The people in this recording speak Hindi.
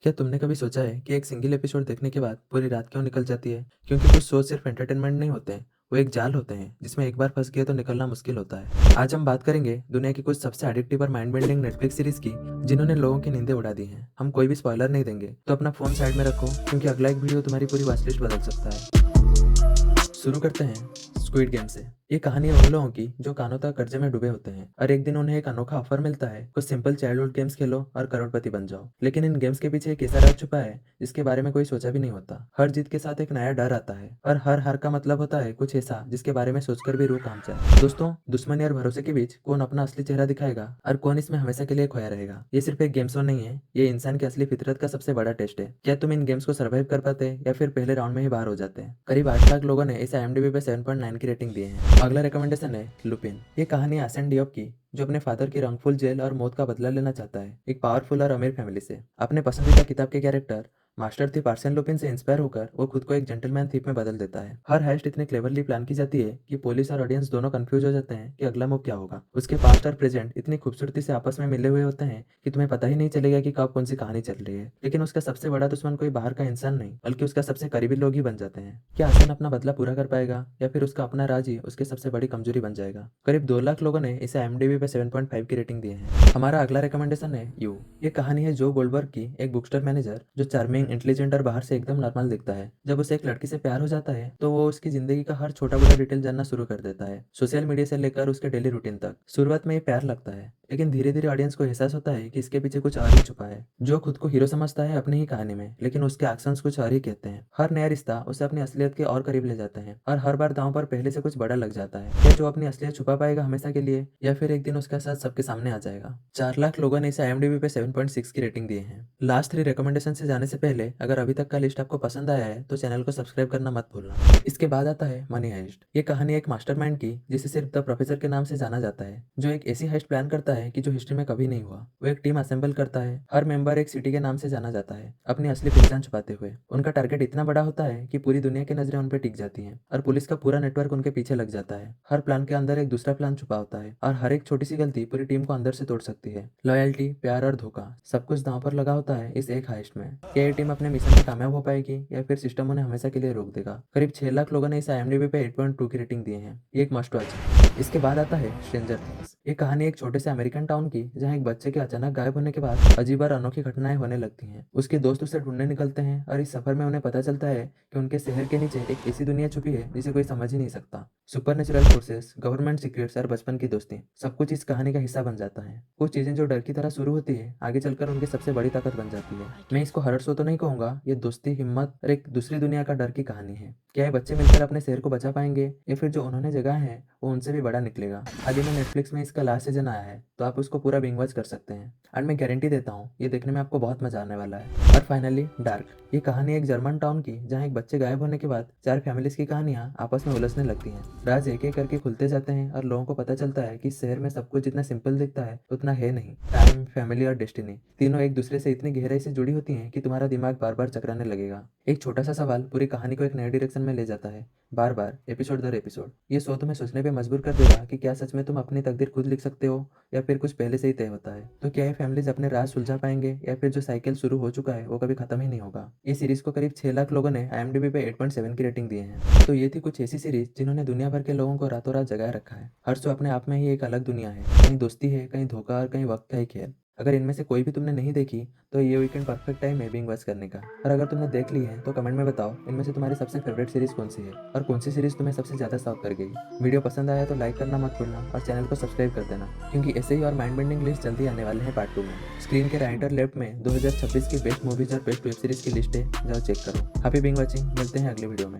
क्या तुमने कभी सोचा है कि एक सिंगल एपिसोड देखने के बाद पूरी रात क्यों निकल जाती है? क्योंकि कुछ शो सिर्फ एंटरटेनमेंट नहीं होते हैं, वो एक जाल होते हैं जिसमें एक बार फंस गए तो निकलना मुश्किल होता है। आज हम बात करेंगे दुनिया की कुछ सबसे एडिक्टिव और माइंड बेंडिंग नेटफ्लिक्स सीरीज की, जिन्होंने लोगों की नींदें उड़ा दी हैं। हम कोई भी स्पॉइलर नहीं देंगे, तो अपना फोन साइड में रखो क्योंकि अगला एक वीडियो तुम्हारी पूरी वॉच लिस्ट बदल सकता है। शुरू करते हैं स्क्विड गेम से। ये कहानी है उन लोगों की जो कानों तक कर्जे में डूबे होते हैं और एक दिन उन्हें एक अनोखा ऑफर मिलता है, कुछ सिंपल चाइल्डहुड गेम्स खेलो और करोड़पति बन जाओ। लेकिन इन गेम्स के पीछे एक ऐसा राज छुपा है जिसके बारे में कोई सोचा भी नहीं होता। हर जीत के साथ एक नया डर आता है और हर हार का मतलब होता है कुछ ऐसा जिसके बारे में सोचकर भी रूह कांप जाए। दोस्तों, दुश्मनी और भरोसे के बीच कौन अपना असली चेहरा दिखाएगा और कौन इसमें हमेशा के लिए खोया रहेगा? ये सिर्फ एक गेम शो नहीं है, ये इंसान की असली फितरत का सबसे बड़ा टेस्ट है। क्या तुम इन गेम्स को सर्वाइव कर पाते या फिर पहले राउंड में ही बाहर हो जाते हैं? करीब 8 लाख लोगों ने इसे IMDb पे 7.9 की रेटिंग दी है। अगला रिकमेंडेशन है लुपिन। ये कहानी आसन डियोप की, जो अपने फादर की रंगफुल जेल और मौत का बदला लेना चाहता है, एक पावरफुल और अमीर फैमिली से। अपने पसंदीदा किताब के character master thief Arsene Lupin से इंस्पायर होकर वो खुद को एक जेंटलमैन थीप में बदल देता है। हर हेस्ट इतने क्लेवरली प्लान की जाती है कि पुलिस और ऑडियंस दोनों कंफ्यूज हो जाते हैं कि अगला मूव क्या होगा। उसके पास्ट और प्रेजेंट इतनी खूबसूरती से आपस में मिले हुए होते हैं कि तुम्हें पता ही नहीं चलेगा कि कब कौन सी कहानी चल रही है। लेकिन उसका सबसे बड़ा दुश्मन कोई बाहर का इंसान नहीं, बल्कि उसका सबसे करीबी लोग ही बन जाते हैं। क्या आर्सेन अपना बदला पूरा कर पाएगा या फिर उसका अपना राज ही उसकी सबसे बड़ी कमजोरी बन जाएगा? करीब 2 लाख लोगों ने इसे IMDb पे 7.5 की रेटिंग दी है। हमारा अगला रिकमेंडेशन है यू। ये कहानी है जो गोल्डबर्ग की, एक बुक स्टोर मैनेजर जो चार्मिंग, इंटेलिजेंट और बाहर से एकदम नॉर्मल दिखता है। जब उसे एक लड़की से प्यार हो जाता है तो वो उसकी जिंदगी का हर छोटा बड़ा डिटेल जानना शुरू कर देता है, सोशल मीडिया से लेकर उसके डेली रूटीन तक। शुरुआत में ये प्यार लगता है, लेकिन धीरे धीरे ऑडियंस को एहसास होता है कि इसके पीछे कुछ और ही छुपा है। जो खुद को हीरो समझता है अपनी ही कहानी में, लेकिन उसके एक्शंस कुछ और ही कहते हैं। हर नया रिश्ता उसे अपनी असलियत के और करीब ले जाता है और हर बार दांव पर पहले से कुछ बड़ा लग जाता है। क्या जो अपनी असलियत छुपा पाएगा हमेशा के लिए, या फिर एक दिन उसका साथ सबके सामने आ जाएगा? 4 लाख लोगों ने इसे IMDb पे 7.6 की रेटिंग दी है। लास्ट 3 रिकमेंडेशन से जाने से पहले, अगर अभी तक का लिस्ट आपको पसंद आया है तो चैनल को सब्सक्राइब करना मत भूलना। इसके बाद आता है मनी हाइस्ट। ये कहानी एक मास्टरमाइंड की, जिसे सिर्फ द प्रोफेसर के नाम से जाना जाता है, जो एक ऐसी हाइस्ट प्लान करता है कि जो हिस्ट्री में कभी नहीं हुआ। वो एक टीम असेंबल करता है, हर मेंबर एक सिटी के नाम से जाना जाता है, अपनी असली पहचान छुपाते हुए। उनका टारगेट इतना बड़ा होता है कि पूरी दुनिया की नजरें उन पर टिक जाती हैं और पुलिस का पूरा नेटवर्क उनके पीछे लग जाता है। हर प्लान के अंदर एक दूसरा प्लान छुपा होता है और हर एक छोटी सी गलती पूरी टीम को अंदर से तोड़ सकती है। लॉयल्टी, प्यार और धोखा, सब कुछ दांव पर लगा होता है इस एक हाइस्ट में। क्या ये टीम अपने मिशन में कामयाब हो पाएगी या फिर सिस्टम उन्हें हमेशा के लिए रोक देगा? करीब 6 लाख लोगों ने इसे IMDb पे 8.2 की रेटिंग दी है। ये एक मस्ट वॉच है। इसके बाद आता है स्ट्रेंजर थिंग्स। ये कहानी एक छोटे से अमेरिकन टाउन की, जहाँ एक बच्चे के अचानक गायब होने के बाद अजीब और अनोखी घटनाएं होने लगती हैं। उसके दोस्त उसे ढूंढने निकलते हैं और इस सफर में उन्हें पता चलता है कि उनके शहर के नीचे एक ऐसी दुनिया छुपी है जिसे कोई समझ ही नहीं सकता। सुपरनेचुरल फोर्सेस, गवर्नमेंट सीक्रेट्स और बचपन की दोस्ती, सब कुछ इस कहानी का हिस्सा बन जाता है। कुछ चीजें जो डर की तरह शुरू होती है, आगे चलकर उनकी सबसे बड़ी ताकत बन जाती है। मैं इसको हॉरर शो तो नहीं कहूंगा, ये दोस्ती, हिम्मत और एक दूसरी दुनिया का डर की कहानी है। क्या ये बच्चे मिलकर अपने शहर को बचा पाएंगे या फिर जो उन्होंने जगह है वो उनसे भी बड़ा निकलेगा? हाल ही में नेटफ्लिक्स में इसका लास्ट सीजन आया है, तो आप उसको पूरा बिंज वॉच कर सकते हैं और मैं गारंटी देता हूँ ये देखने में आपको बहुत मजा आने वाला है। और फाइनली डार्क। ये कहानी एक जर्मन टाउन की, जहाँ एक बच्चे गायब होने के बाद 4 फैमिलीज की कहानियां आपस में उलझने लगती हैं। राज एक एक करके खुलते जाते हैं और लोगों को पता चलता है कि इस शहर में सब कुछ जितना सिंपल दिखता है उतना है नहीं। टाइम, फैमिली और डेस्टिनी, तीनों एक दूसरे से इतनी गहराई से जुड़ी होती हैं कि तुम्हारा दिमाग बार बार चकराने लगेगा। एक छोटा सा सवाल पूरी कहानी को एक नए डायरेक्शन में ले जाता है, बार बार, एपिसोड दर एपिसोड। ये शो तुम्हें सोचने पे मजबूर कर देगा कि क्या सच में तुम अपनी तकदीर खुद लिख सकते हो या फिर कुछ पहले से ही तय होता है। तो क्या ये फैमिलीज अपने राज सुलझा पाएंगे या फिर जो साइकिल शुरू हो चुका है वो कभी खत्म ही नहीं होगा? ये सीरीज को करीब 6 लाख लोगों ने IMDb पे 8.7 की रेटिंग दी है। तो ये थी कुछ ऐसी सीरीज जिन्होंने दुनिया भर के लोगों को रातों रात जगाए रखा है। हर शो अपने आप में ही एक अलग दुनिया है, कहीं दोस्ती है, कहीं धोखा और कहीं वक्त का ही खेल। अगर इनमें से कोई भी तुमने नहीं देखी तो ये वीकेंड परफेक्ट टाइम है बिंज वॉच करने का। और अगर तुमने देख ली है तो कमेंट में बताओ इनमें से तुम्हारी सबसे फेवरेट सीरीज कौन सी है और कौन सी सीरीज तुम्हें सबसे ज्यादा शॉक कर गई। वीडियो पसंद आया तो लाइक करना मत भूलना और चैनल को सब्सक्राइब कर देना, क्योंकि ऐसे ही और माइंड बेंडिंग लिस्ट जल्दी आने वाले हैं पार्ट 2 में। स्क्रीन के राइट और लेफ्ट में 2026 की बेस्ट मूवीज और बेस्ट वेब सीरीज की लिस्ट है, जाओ चेक करो। हैप्पी बिंज वॉचिंग, मिलते हैं अगले वीडियो में।